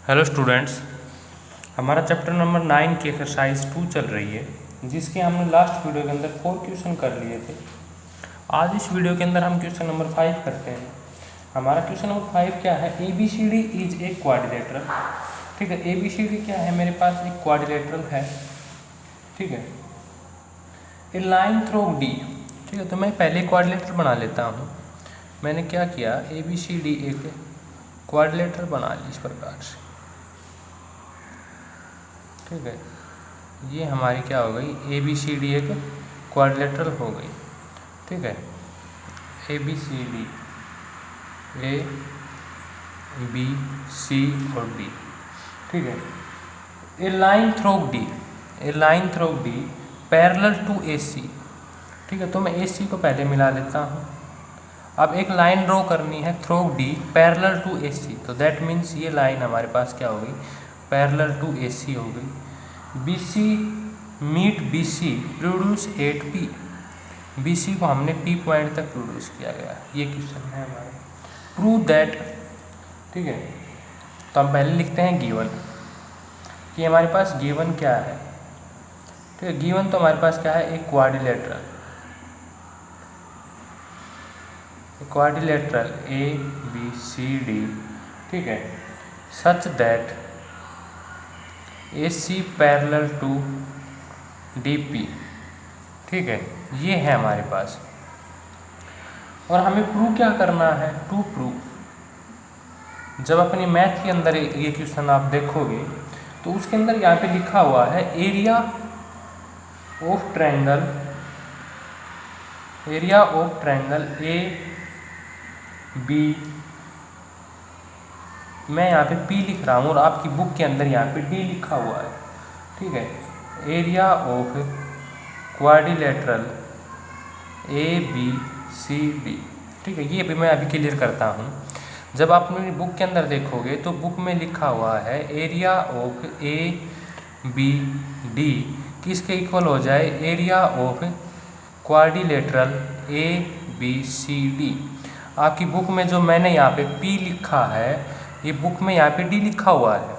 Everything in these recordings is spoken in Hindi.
हेलो स्टूडेंट्स, हमारा चैप्टर नंबर 9 की एक्सरसाइज 2 चल रही है, जिसके हमने लास्ट वीडियो के अंदर 4 क्वेश्चन कर लिए थे। आज इस वीडियो के अंदर हम क्वेश्चन नंबर 5 करते हैं। हमारा क्वेश्चन नंबर 5 क्या है? ABCD is a quadrilateral. ठीक है, ABCD क्या है? मेरे पास एक क्वाड्रिलेटरल है। ठीक है, ए लाइन थ्रू D। ठीक है, तो मैं पहले क्वाड्रिलेटरल बना लेता हूँ। मैंने क्या किया, ABCD एक क्वाड्रिलेटरल बना ली इस प्रकार से। ठीक है, ये हमारी क्या हो गई? ABCD एक क्वाड्रिलेटरल हो गई। ठीक है, ABCD A B C और D। ठीक है, a line through D parallel to AC। ठीक है, तो मैं AC को पहले मिला देता हूँ। अब एक लाइन ड्रॉ करनी है through D parallel to AC, तो दैट मीन्स ये लाइन हमारे पास क्या हो गई? पैरेलल टू AC हो गई। BC meet BC produce at P। BC को हमने P पॉइंट तक प्रोड्यूस किया गया। ये क्वेश्चन है हमारा। Prove that. ठीक है, तो हम पहले लिखते हैं गिवन कि हमारे पास गिवन क्या है। ठीक है, गिवन तो हमारे पास क्या है? एक क्वाड्रिलेटरल ABCD। ठीक है, such that AC parallel to DP। ठीक है, ये है हमारे पास। और हमें प्रूव क्या करना है? To prove. जब अपनी मैथ के अंदर ये क्वेश्चन आप देखोगे तो उसके अंदर यहाँ पे लिखा हुआ है एरिया ऑफ ट्रायंगल AB। मैं यहाँ पे P लिख रहा हूँ और आपकी बुक के अंदर यहाँ पे D लिखा हुआ है। ठीक है, एरिया ऑफ क्वाड्रिलेटरल ABCD। ठीक है, ये भी मैं अभी क्लियर करता हूँ। जब आप अपनी बुक के अंदर देखोगे तो बुक में लिखा हुआ है एरिया ऑफ ABD किसके इक्वल हो जाए? Area of quadrilateral ABCD। आपकी बुक में जो मैंने यहाँ पे P लिखा है, ये बुक में यहाँ पे D लिखा हुआ है।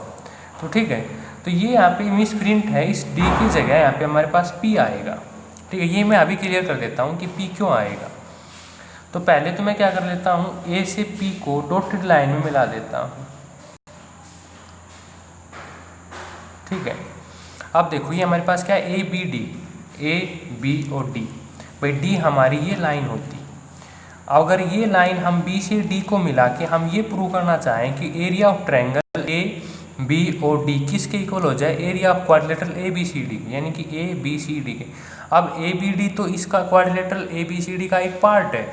तो ठीक है, तो ये यहाँ पे मिस प्रिंट है। इस D की जगह यहाँ पे हमारे पास P आएगा। ठीक है, ये मैं अभी क्लियर कर देता हूँ कि P क्यों आएगा। तो पहले तो मैं क्या कर लेता हूँ, A से P को डॉटेड लाइन में मिला देता हूँ। ठीक है, अब देखो ये हमारे पास क्या है? A B और D। भाई D हमारी ये लाइन होती। अगर ये लाइन हम B से D को मिला के हम ये प्रूव करना चाहें कि एरिया ऑफ ट्रायंगल AB और D किसके इक्वल हो जाए? एरिया ऑफ क्वाड्रिलेटरल ABCD, यानी कि ABCD के। अब ABD तो इसका क्वाड्रिलेटरल ABCD का एक पार्ट है।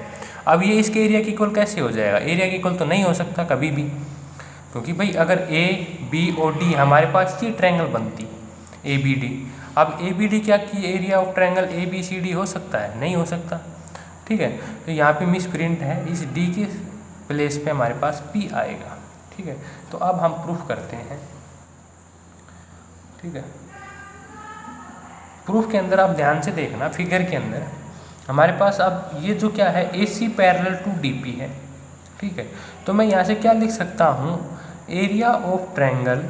अब ये इसके एरिया के इक्वल कैसे हो जाएगा? एरिया के इक्वल तो नहीं हो सकता कभी भी, क्योंकि भाई अगर A B और D हमारे पास ये ट्रायंगल बनती ABD। अब ABD क्या की एरिया ऑफ ट्रायंगल ABCD हो सकता है? नहीं हो सकता। ठीक है, तो यहाँ पे मिस प्रिंट है। इस D के प्लेस पे हमारे पास P आएगा। ठीक है, तो अब हम प्रूफ करते हैं। ठीक है, प्रूफ के अंदर आप ध्यान से देखना, फिगर के अंदर हमारे पास अब ये जो क्या है? AC पैरेलल टू DP है। ठीक है, तो मैं यहाँ से क्या लिख सकता हूँ? एरिया ऑफ ट्रायंगल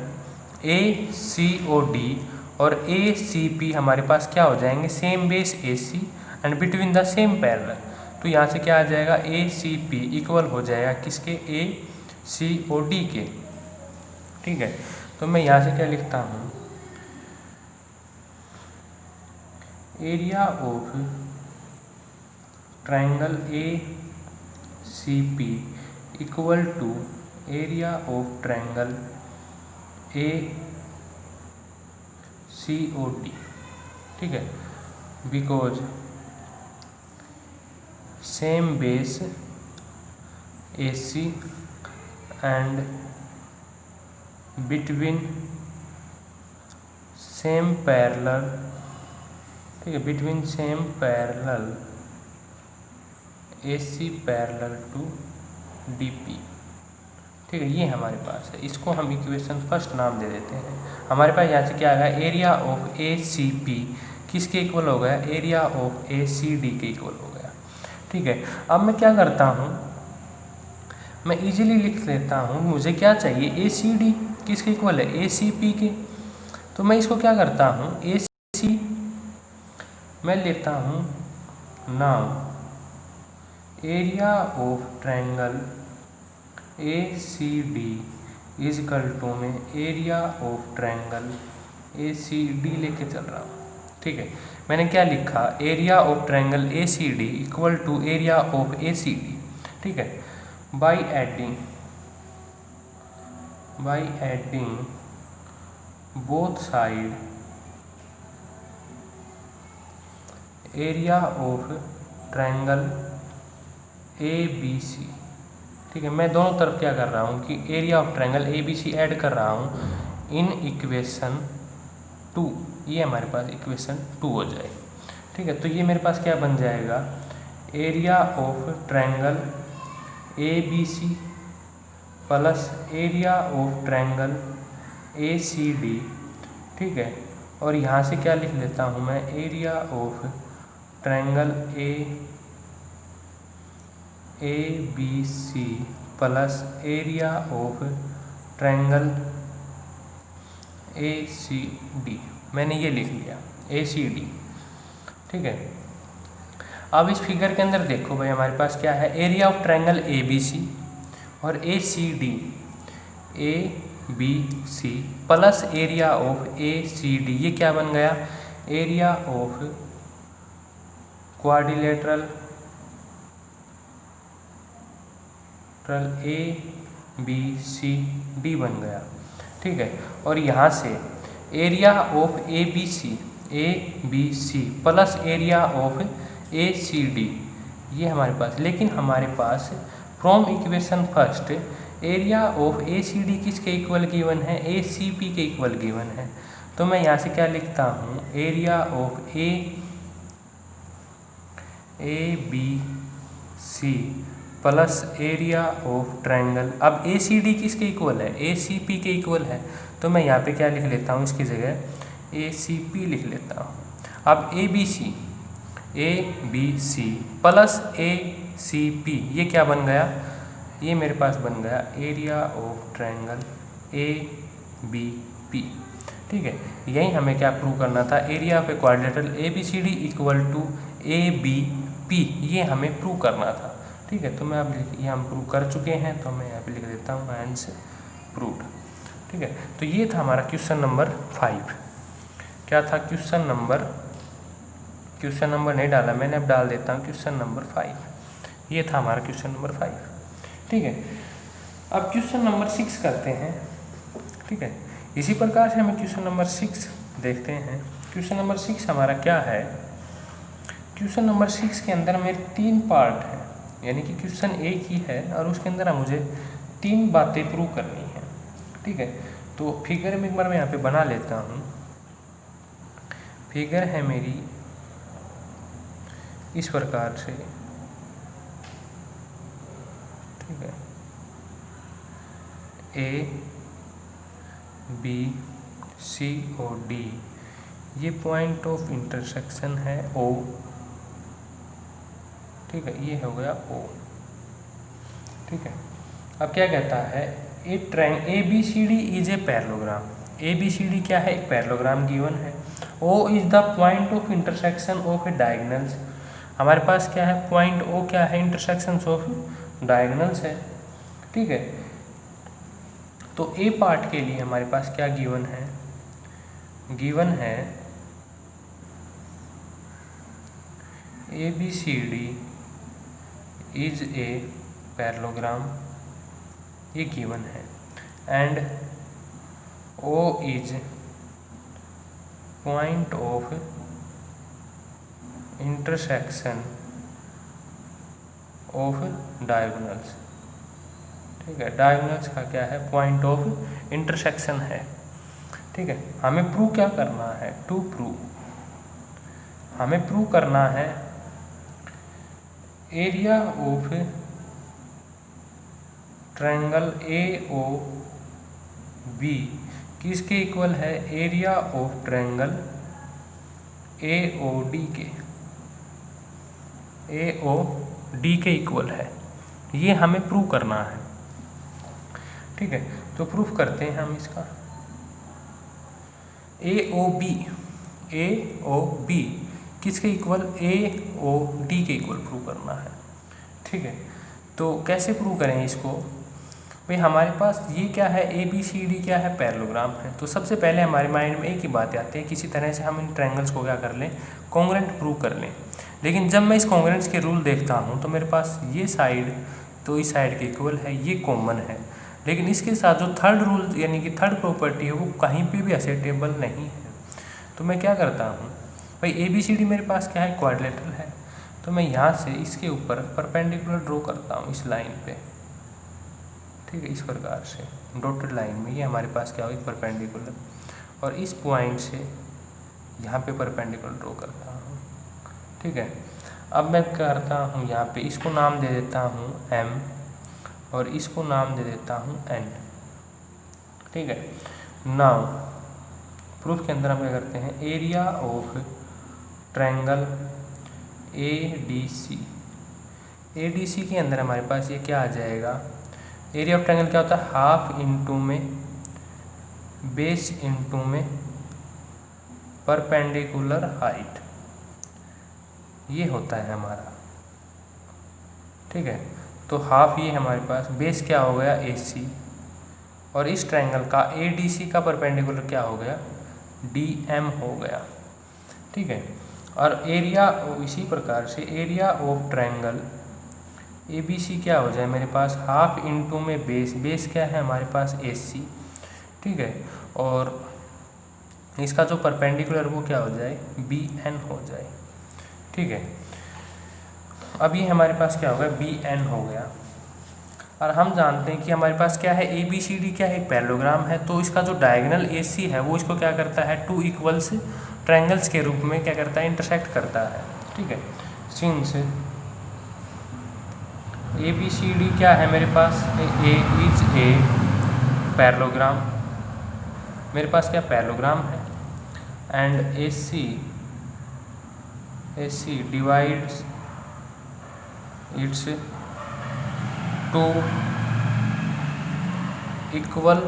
ACOD और ACP हमारे पास क्या हो जाएंगे? Same base AC and between the same parallel. तो यहाँ से क्या आ जाएगा? ACP इक्वल हो जाएगा किसके? ACOD के। ठीक है, तो मैं यहाँ से क्या लिखता हूँ? Area of triangle ACP equal to area of triangle ACOD। ठीक है, because same base AC and between same parallel. ठीक है, between same parallel AC parallel to DP। ठीक है, ये हमारे पास है। इसको हम इक्वेशन फर्स्ट नाम दे देते हैं। हमारे पास यहाँ से क्या आएगा? एरिया ऑफ ACP किसके इक्वल हो गया? एरिया ऑफ ACD के इक्वल हो गया। ठीक है, अब मैं क्या करता हूँ, मैं इजीली लिख लेता हूँ। मुझे क्या चाहिए? ACD। किसके इक्वल है, ACP के। तो मैं इसको क्या करता हूँ, AC मैं लेता हूँ now area of triangle ACD is equal to में एरिया ऑफ ट्रायंगल ACD लेके चल रहा हूँ। ठीक है, मैंने क्या लिखा, area of triangle ACD equal to area of ACD। ठीक है, by adding both side area of triangle ABC। ठीक है, मैं दोनों तरफ क्या कर रहा हूँ कि area of triangle ABC add कर रहा हूँ इन इक्वेशन 2। ये हमारे पास इक्वेशन 2 हो जाए। ठीक है, तो ये मेरे पास क्या बन जाएगा, area of triangle ABC plus area of triangle ACD। ठीक है, और यहाँ से क्या लिख लेता हूँ मैं, area of triangle ABC plus area of triangle ACD। मैंने ये लिख लिया ACD। ठीक है, अब इस फिगर के अंदर देखो भाई, हमारे पास क्या है, एरिया ऑफ ट्रायंगल ABC और ABC plus area of ACD। ये क्या बन गया, एरिया ऑफ क्वाड्रिलेटरल ABCD बन गया। ठीक है, और यहाँ से area of ABC plus area of ACD ये हमारे पास, लेकिन हमारे पास from equation first area of ACD किसके इक्वल गिवन है, ACP के इक्वल गिवन है। तो मैं यहाँ से क्या लिखता हूँ, area of ABC plus area of triangle. अब ACD किसके इक्वल है, ACP के इक्वल है। तो मैं यहाँ पे क्या लिख लेता हूँ, इसकी जगह ACP लिख लेता हूँ। अब ABC प्लस ACP ये क्या बन गया, ये मेरे पास बन गया एरिया ऑफ ट्रायंगल ABP। ठीक है, यही हमें क्या प्रूव करना था, area of a quadrilateral ABCD equal to ABP, ये हमें प्रूव करना था। ठीक है, तो मैं अब ये हम प्रूव कर चुके हैं, तो मैं यहाँ पे लिख देता हूँ हैंस प्रूव्ड। ठीक है, तो ये था हमारा क्वेश्चन नंबर 5। क्या था क्वेश्चन नंबर नहीं डाला मैंने, अब डाल देता हूँ क्वेश्चन नंबर 5। ये था हमारा क्वेश्चन नंबर 5। ठीक है, अब क्वेश्चन नंबर 6 करते हैं। ठीक है, इसी प्रकार से हमें क्वेश्चन नंबर 6 देखते हैं। क्वेश्चन नंबर 6 हमारा क्या है, क्वेश्चन नंबर 6 के अंदर मेरे 3 पार्ट हैं, यानी कि क्वेश्चन एक ही है और उसके अंदर मुझे 3 बातें प्रूव करनी है। ठीक है, तो फिगर में एक बार मैं यहाँ पे बना लेता हूँ। फिगर है मेरी इस प्रकार से। ठीक है, ABC और D ये पॉइंट ऑफ इंटरसेक्शन है O। ठीक है, ये हो गया O। ठीक है, अब क्या कहता है, ABCD is a parallelogram. ABCD क्या है, एक पैरेललोग्राम गिवन है। O is the point of intersection of A diagonals. हमारे पास क्या है, पॉइंट O क्या है, इंटरसेक्शन ऑफ डायगोनल्स है। ठीक है, तो A पार्ट के लिए हमारे पास क्या गिवन है, ABCD इज ए पैरेललोग्राम, ये गिवन है, and O is point of intersection of diagonals. ठीक है, डायगोनल्स का क्या है, पॉइंट ऑफ इंटरसेक्शन है। ठीक है, हमें प्रूव क्या करना है, हमें प्रूव करना है एरिया ऑफ ट्रायंगल AOB किसके इक्वल है, एरिया ऑफ ट्रायंगल AOD के इक्वल है। ये हमें प्रूव करना है। ठीक है, तो प्रूफ करते हैं हम इसका। ए ओ बी किसके इक्वल, AOD के इक्वल प्रूव करना है। ठीक है, तो कैसे प्रूव करें इसको भाई, हमारे पास ये क्या है, ABCD क्या है, पैरेललोग्राम है। तो सबसे पहले हमारे माइंड में एक ही बात आती है, किसी तरह से हम इन ट्रायंगल्स को क्या कर लें, कॉन्ग्रुएंट प्रूव कर लें। लेकिन जब मैं इस कॉन्ग्रुएंस के रूल देखता हूँ तो मेरे पास ये साइड तो इस साइड के इक्वल है, ये कॉमन है। लेकिन इसके साथ जो थर्ड रूल यानी कि थर्ड प्रॉपर्टी है वो कहीं पे भी एक्सेप्टेबल नहीं है। तो मैं क्या करता हूँ भाई, ABCD मेरे पास क्या है, क्वाड्रिलेटरल है। तो मैं यहाँ से इसके ऊपर परपेंडिकुलर ड्रॉ करता हूँ इस लाइन पे। ठीक है, इस प्रकार से डॉटेड लाइन में ये हमारे पास क्या होगी, परपेंडिकुलर, और इस पॉइंट से यहाँ पे परपेंडिकुलर ड्रॉ करता हूँ। ठीक है, अब मैं करता हूँ यहाँ पे, इसको नाम दे देता हूँ M और इसको नाम दे देता हूँ N। ठीक है, नाउ प्रूफ के अंदर हम क्या करते हैं, एरिया ऑफ ट्रायंगल ADC के अंदर हमारे पास ये क्या आ जाएगा, एरिया ऑफ ट्रायंगल क्या होता है, हाफ इंटू में बेस इंटू में परपेंडिकुलर हाइट, ये होता है हमारा। ठीक है, तो हाफ ये हमारे पास, बेस क्या हो गया AC, और इस ट्रायंगल का ADC का परपेंडिकुलर क्या हो गया, DM हो गया। ठीक है, और एरिया इसी प्रकार से एरिया ऑफ ट्रायंगल ABC क्या हो जाए मेरे पास, हाफ इंटू में बेस क्या है हमारे पास AC। ठीक है, और इसका जो परपेंडिकुलर वो क्या हो जाए, BN हो जाए। ठीक है, अब ये हमारे पास क्या हो गया, BN हो गया। और हम जानते हैं कि हमारे पास क्या है, ABCD क्या है, पैरेललोग्राम है। तो इसका जो डायगोनल AC है वो इसको क्या करता है, टू इक्वल्स ट्रायंगल्स के रूप में क्या करता है, इंटरसेक्ट करता है। ठीक है, सिंस ABCD क्या है मेरे पास, A इज ए पैरेललोग्राम, मेरे पास क्या पैरेललोग्राम है, and AC divides its two equal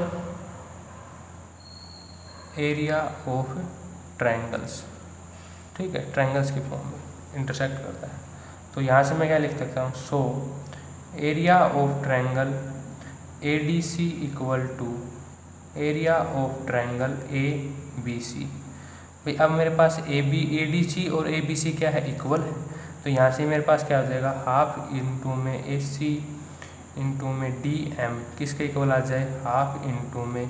area of triangles. ठीक है, ट्रायंगल्स की फॉर्म में इंटरसेक्ट करता है। तो यहाँ से मैं क्या लिख सकता हूँ, so area of triangle ADC equal to area of triangle ABC। भाई अब मेरे पास ADC और ABC क्या है, इक्वल है। तो यहाँ से मेरे पास क्या हो जाएगा, हाफ इंटू में AC इंटू में DM किसके इक्वल आ जाए, हाफ इंटू में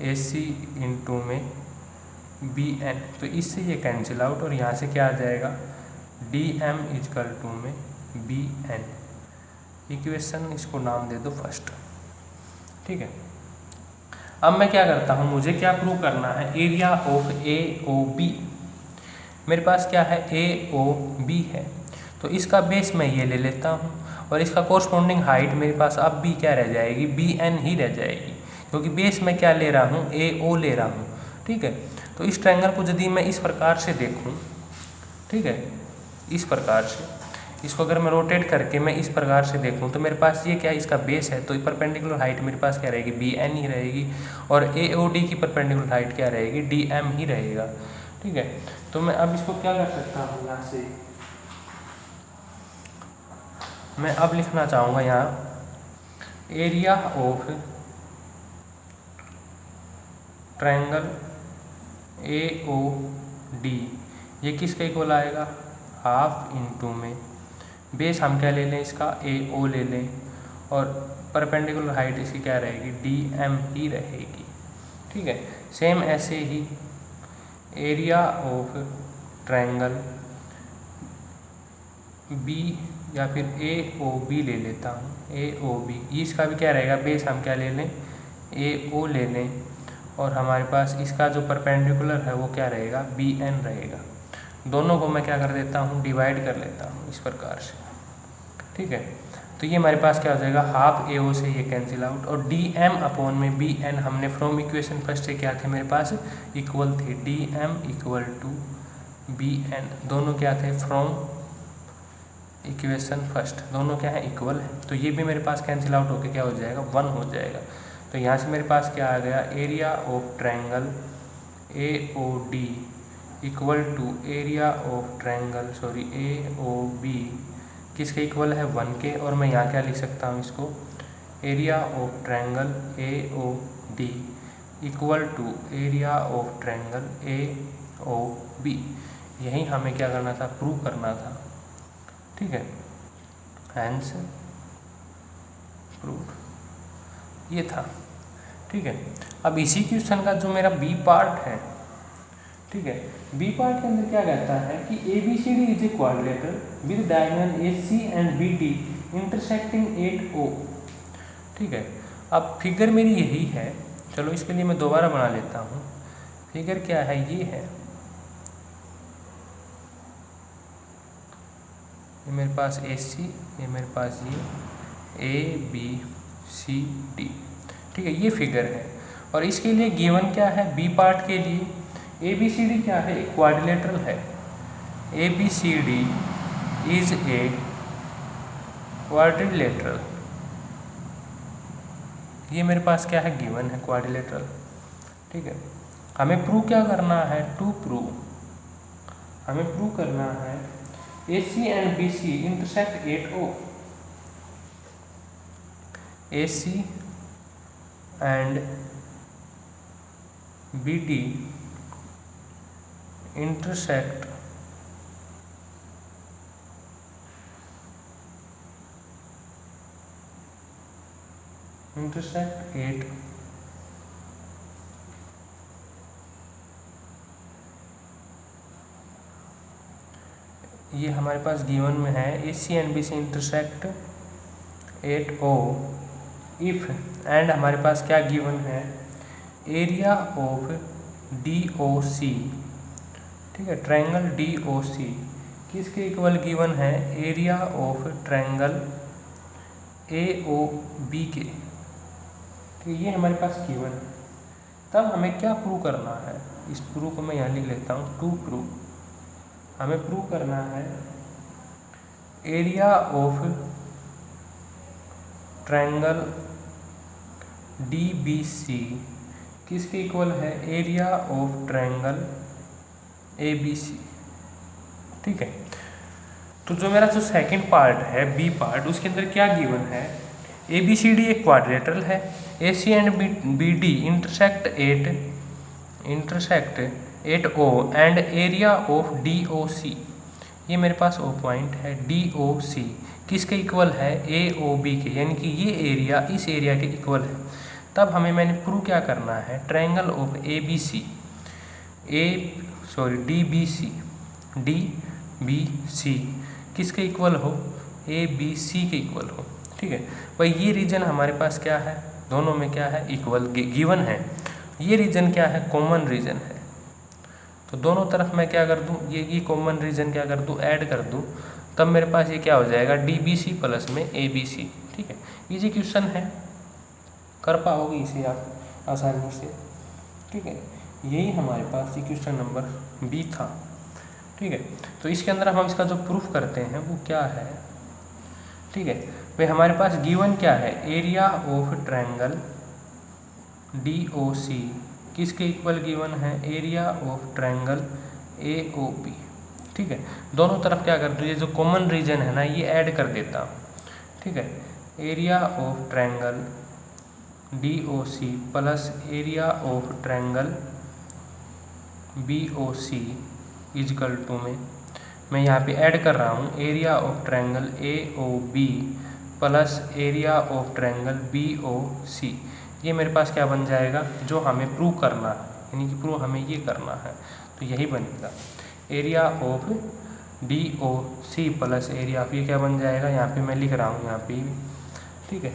AC इंटू में BN। तो इससे ये कैंसिल आउट, और यहाँ से क्या आ जाएगा, DM इजकल टू में BN। इक्वेशन इसको नाम दे दो फर्स्ट। ठीक है, अब मैं क्या करता हूँ, मुझे क्या प्रूव करना है, एरिया ऑफ AOB। मेरे पास क्या है, AOB है। तो इसका बेस मैं ये ले लेता हूँ, और इसका कोरस्पॉन्डिंग हाइट मेरे पास अब भी क्या रह जाएगी, BN ही रह जाएगी, क्योंकि बेस मैं क्या ले रहा हूँ, AO ले रहा हूँ। ठीक है, तो इस ट्रायंगल को यदि मैं इस प्रकार से देखूँ, ठीक है, इस प्रकार से इसको अगर मैं रोटेट करके मैं इस प्रकार से देखूं तो मेरे पास ये क्या है, इसका बेस है। तो परपेंडिकुलर हाइट मेरे पास क्या रहेगी, BN ही रहेगी, और AOD की परपेंडिकुलर हाइट क्या रहेगी, DM ही रहेगा। ठीक है, तो मैं अब इसको क्या कर सकता हूँ, यहाँ से मैं अब लिखना चाहूँगा यहाँ एरिया ऑफ ट्रायंगल AOD, ये किसका इक्वल आएगा, हाफ इंटू में बेस हम क्या ले लें, इसका AO ले लें, और परपेंडिकुलर हाइट इसकी क्या रहेगी, DM ही रहेगी। ठीक है, सेम ऐसे ही एरिया ऑफ ट्रायंगल B या फिर AOB ले लेता हूँ, AOB इसका भी क्या रहेगा, बेस हम क्या ले लें, AO ले लें, और हमारे पास इसका जो परपेंडिकुलर है वो क्या रहेगा, BN रहेगा। दोनों को मैं क्या कर देता हूँ, डिवाइड कर लेता हूँ इस प्रकार से। ठीक है, तो ये हमारे पास क्या हो जाएगा, हाफ AO से ये कैंसिल आउट, और DM अपॉन में BN हमने फ्रॉम इक्वेशन फर्स्ट से क्या थे मेरे पास, इक्वल थे, DM इक्वल टू BN, दोनों क्या थे फ्रॉम इक्वेशन फर्स्ट, दोनों क्या है, इक्वल है। तो ये भी मेरे पास कैंसिल आउट होकर क्या हो जाएगा, 1 हो जाएगा। तो यहाँ से मेरे पास क्या आ गया, area of triangle AOD equal to area of triangle AOB किसके इक्वल है, 1 के। और मैं यहाँ क्या लिख सकता हूँ इसको, area of triangle AOD equal to area of triangle AOB। यही हमें क्या करना था, प्रूव करना था, ठीक है। हैंस प्रूव, ये था, ठीक है। अब इसी क्वेश्चन का जो मेरा बी पार्ट है, ठीक है, बी पार्ट के अंदर क्या कहता है कि ABCD is a quadrilateral with diagonal AC and BD intersecting 8O, ठीक है। अब फिगर मेरी यही है, चलो इसके लिए मैं दोबारा बना लेता हूँ। फिगर क्या है, ये है, ये मेरे पास AC, ये मेरे पास ये ABCD, ठीक है, ये फिगर है। और इसके लिए गिवन क्या है, बी पार्ट के लिए ABCD क्या है, एक क्वाड्रिलेटरल है। ABCD इज ए क्वाड्रिलेटरल, ये मेरे पास क्या है, गिवन है, क्वाड्रिलेटरल, ठीक है। हमें प्रूव क्या करना है, हमें प्रूव करना है AC and BC intersect 8O, AC and BD intersect 8, ये हमारे पास गिवन में है। AC and BC intersect 8O if, and हमारे पास क्या गिवन है, एरिया ऑफ DOC, ठीक है, ट्रायंगल DOC किसके इक्वल गिवन है, एरिया ऑफ ट्रायंगल AOB के, तो ये हमारे पास गिवन है। तब हमें क्या प्रूव करना है, इस प्रूव को मैं यहाँ लिख लेता हूँ, टू प्रूव। हमें प्रूव करना है एरिया ऑफ ट्रायंगल DBC किसके इक्वल है, एरिया ऑफ ट्रायंगल ABC, ठीक है। तो जो मेरा जो सेकंड पार्ट है, बी पार्ट, उसके अंदर क्या गिवन है, ABCD एक क्वाड्रिलेटरल है, AC and BD intersect 8O and area of DOC, ये मेरे पास O पॉइंट है, DOC किसके इक्वल है, AOB के, यानी कि ये एरिया इस एरिया के इक्वल है। तब हमें मैंने प्रूव क्या करना है, ट्रायंगल ऑफ DBC किसके इक्वल हो, ABC के इक्वल हो, ठीक है भाई। ये रीजन हमारे पास क्या है, दोनों में क्या है, इक्वल गिवन है। ये रीजन क्या है, कॉमन रीजन है। तो दोनों तरफ मैं क्या कर दूं, ये कॉमन रीजन क्या कर दूं, ऐड कर दूं, तब मेरे पास ये क्या हो जाएगा, DBC प्लस में ABC, ठीक है। इजी क्वेश्चन है, कर पाओगे इसे आप आसानी से, ठीक है। यही हमारे पास ये क्वेश्चन नंबर B था, ठीक है। तो इसके अंदर हम इसका जो प्रूफ करते हैं वो क्या है, ठीक है भाई। हमारे पास गिवन क्या है, एरिया ऑफ ट्रायंगल DOC किसके इक्वल गिवन है, एरिया ऑफ ट्रायंगल AOB, ठीक है। दोनों तरफ क्या कर दो, ये जो कॉमन रीजन है ना, ये ऐड कर देता हूँ, ठीक है। Area of triangle DOC plus area of triangle BOC equal to में मैं यहाँ पे ऐड कर रहा हूँ area of triangle AOB plus area of triangle BOC। ये मेरे पास क्या बन जाएगा, जो हमें प्रूव करना है, यानी कि प्रूव हमें ये करना है, तो यही बनेगा area of DOC plus area of, ये क्या बन जाएगा, यहाँ पे मैं लिख रहा हूँ, यहाँ पे, ठीक है,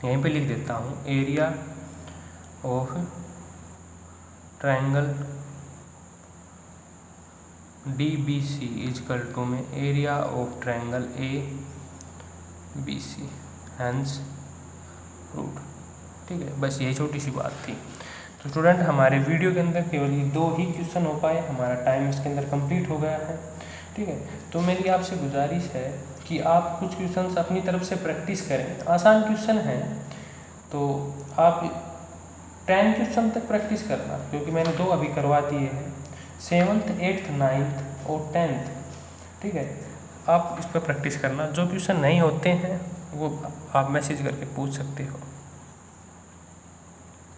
यहीं पे लिख देता हूँ area of triangle DBC is equal to में area of triangle ABC, hence proved, ठीक है। बस यही छोटी सी बात थी। तो स्टूडेंट, हमारे वीडियो के अंदर केवल ये 2 ही क्वेश्चन हो पाए, हमारा टाइम इसके अंदर कंप्लीट हो गया है, ठीक है। तो मेरी आपसे गुजारिश है कि आप कुछ क्वेश्चंस अपनी तरफ से प्रैक्टिस करें, आसान क्वेश्चन हैं, तो आप 10 क्वेश्चन तक प्रैक्टिस करना, क्योंकि मैंने 2 अभी करवा दिए हैं, 7th 8th 9th और 10th। ठीक है, आप इस पर प्रैक्टिस करना। जो क्वेश्चन नहीं होते हैं वो आप मैसेज करके पूछ सकते हो।